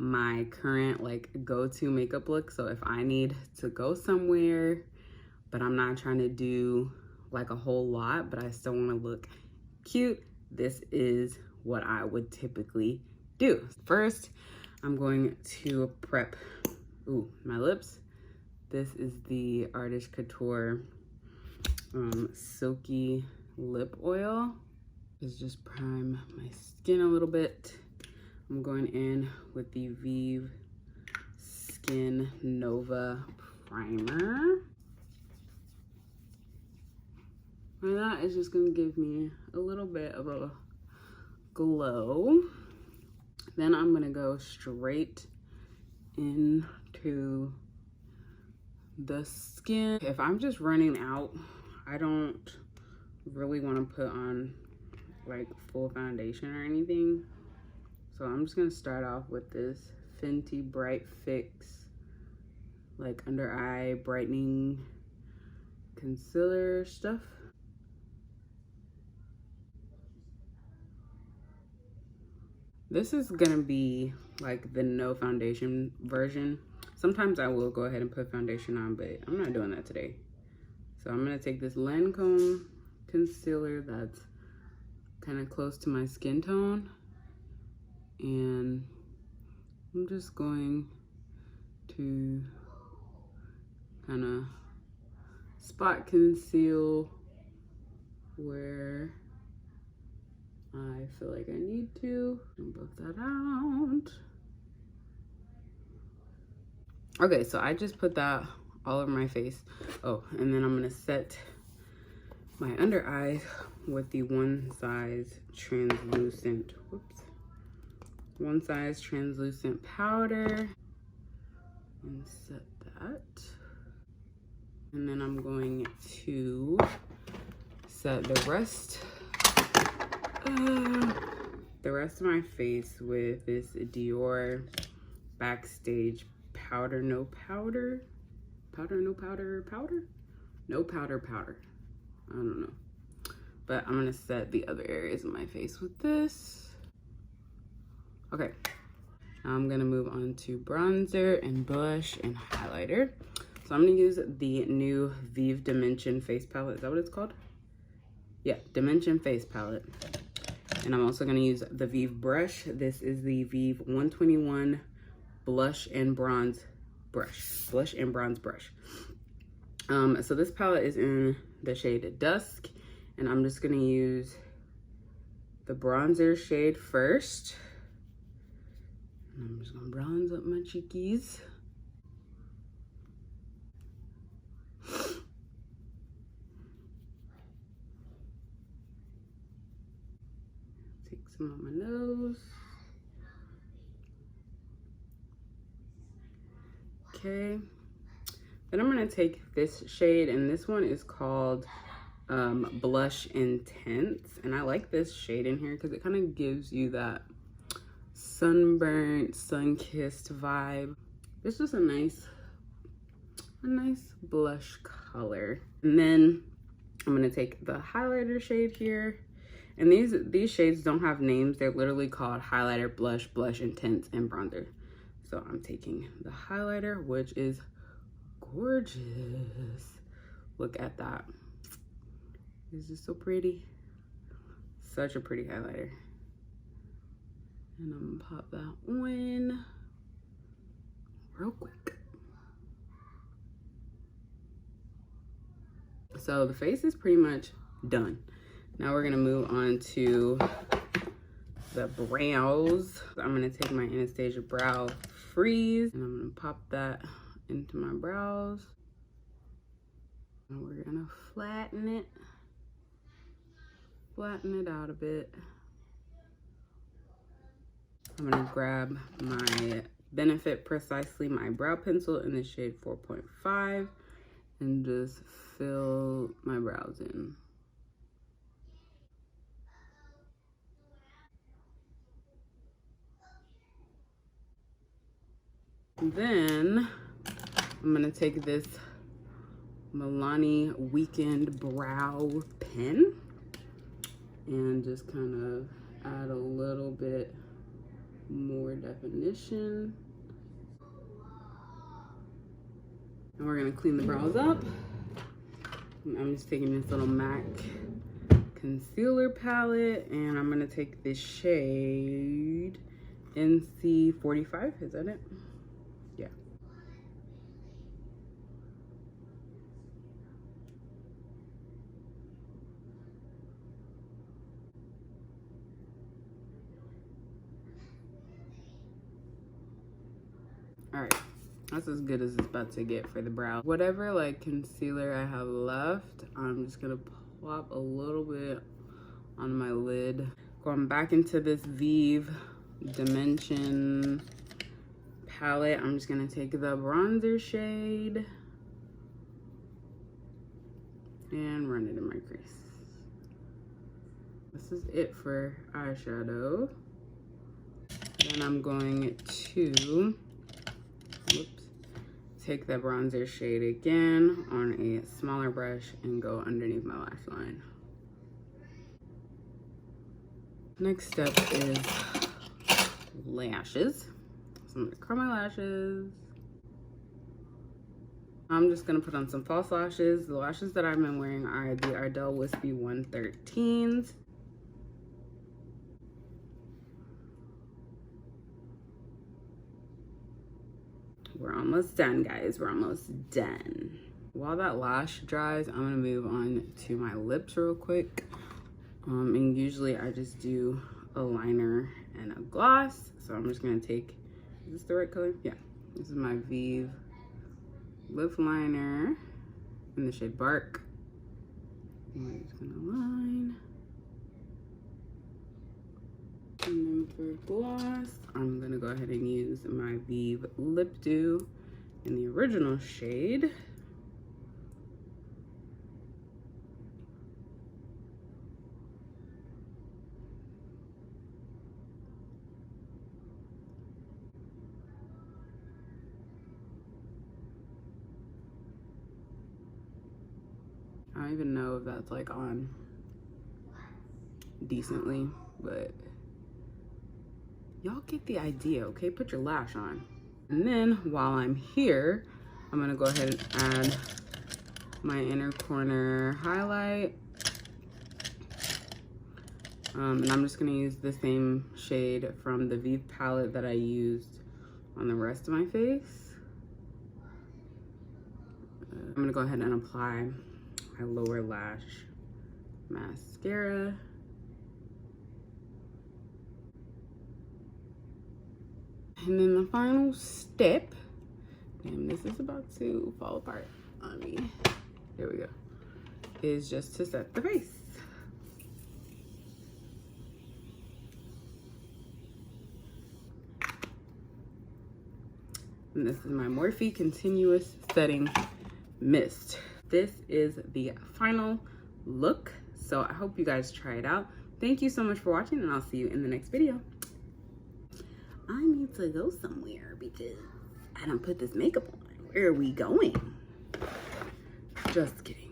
my current like go-to makeup look. So if I need to go somewhere, but I'm not trying to do like a whole lot, but I still want to look cute, this is what I would typically do. First, I'm going to prep my lips. This is the Artist Couture Silky Lip Oil. Is just prime my skin a little bit. I'm going in with the Vive Skin Nova Primer. And that is just gonna give me a little bit of a glow. Then I'm gonna go straight into the skin. If I'm just running out, I don't really wanna put on like full foundation or anything. So I'm just gonna start off with this Fenty Bright Fix like under eye brightening concealer stuff. This is gonna be like the no foundation version. Sometimes I will go ahead and put foundation on, but I'm not doing that today. So I'm gonna take this Lancome concealer that's kind of close to my skin tone, and I'm just going to kind of spot conceal where I feel like I need to, and buff that out. Okay, so I just put that all over my face. Oh, and then I'm gonna set my under eyes with the One Size translucent powder, and set that. And then I'm going to set the rest of my face with this Dior Backstage powder. No powder. I don't know. But I'm gonna set the other areas of my face with this. Okay, now I'm gonna move on to bronzer and blush and highlighter. So I'm gonna use the new Vive Dimension face palette. Is that what it's called? Yeah, Dimension face palette. And I'm also gonna use the Vive brush. This is the Vive 121 blush and bronze brush. So this palette is in the shade Dusk, and I'm just gonna use the bronzer shade first. And I'm just gonna bronze up my cheekies. Take some on my nose. Okay. Then I'm gonna take this shade, and this one is called Blush Intense. And I like this shade in here because it kind of gives you that sunburnt, sun-kissed vibe. It's just a nice blush color. And then I'm gonna take the highlighter shade here. And these shades don't have names. They're literally called highlighter, blush, blush intense, and bronzer. So I'm taking the highlighter, which is gorgeous. Look at that. Is this so pretty? Such a pretty highlighter. And I'm gonna pop that on real quick. So the face is pretty much done. Now we're gonna move on to the brows. I'm gonna take my Anastasia Brow Freeze, and I'm gonna pop that into my brows. And we're gonna flatten it out a bit. I'm gonna grab my Benefit Precisely My Brow Pencil in the shade 4.5 and just fill my brows in. Then I'm gonna take this Milani Weekend Brow Pen and just kind of add a little bit more definition. And we're gonna clean the brows up. I'm just taking this little MAC concealer palette, and I'm gonna take this shade NC45, is that it? Yeah. All right, that's as good as it's about to get for the brow. Whatever like concealer I have left, I'm just gonna plop a little bit on my lid. Going back into this Vive Dimension palette, I'm just gonna take the bronzer shade and run it in my crease. This is it for eyeshadow. Then I'm going to, whoops, take the bronzer shade again on a smaller brush and go underneath my lash line. Next step is lashes. So I'm gonna curl my lashes. I'm just gonna put on some false lashes. The lashes that I've been wearing are the Ardell Wispy 113s. We're almost done, guys. We're almost done. While that lash dries, I'm gonna move on to my lips real quick. And usually I just do a liner and a gloss. So I'm just gonna take, is this the right color? Yeah. This is my Vive lip liner in the shade Bark. I'm just gonna line. And then for gloss, I'm gonna go ahead and use my Vive Lip Dew in the original shade. I don't even know if that's like on decently, but y'all get the idea, okay? Put your lash on. And then while I'm here, I'm gonna go ahead and add my inner corner highlight. And I'm just gonna use the same shade from the Vive palette that I used on the rest of my face. I'm gonna go ahead and apply my lower lash mascara. And then the final step, and this is about to fall apart on me, here we go, is just to set the face. And this is my Morphe Continuous Setting Mist. This is the final look, so I hope you guys try it out. Thank you so much for watching, and I'll see you in the next video. I need to go somewhere because I don't put this makeup on. Where are we going? Just kidding.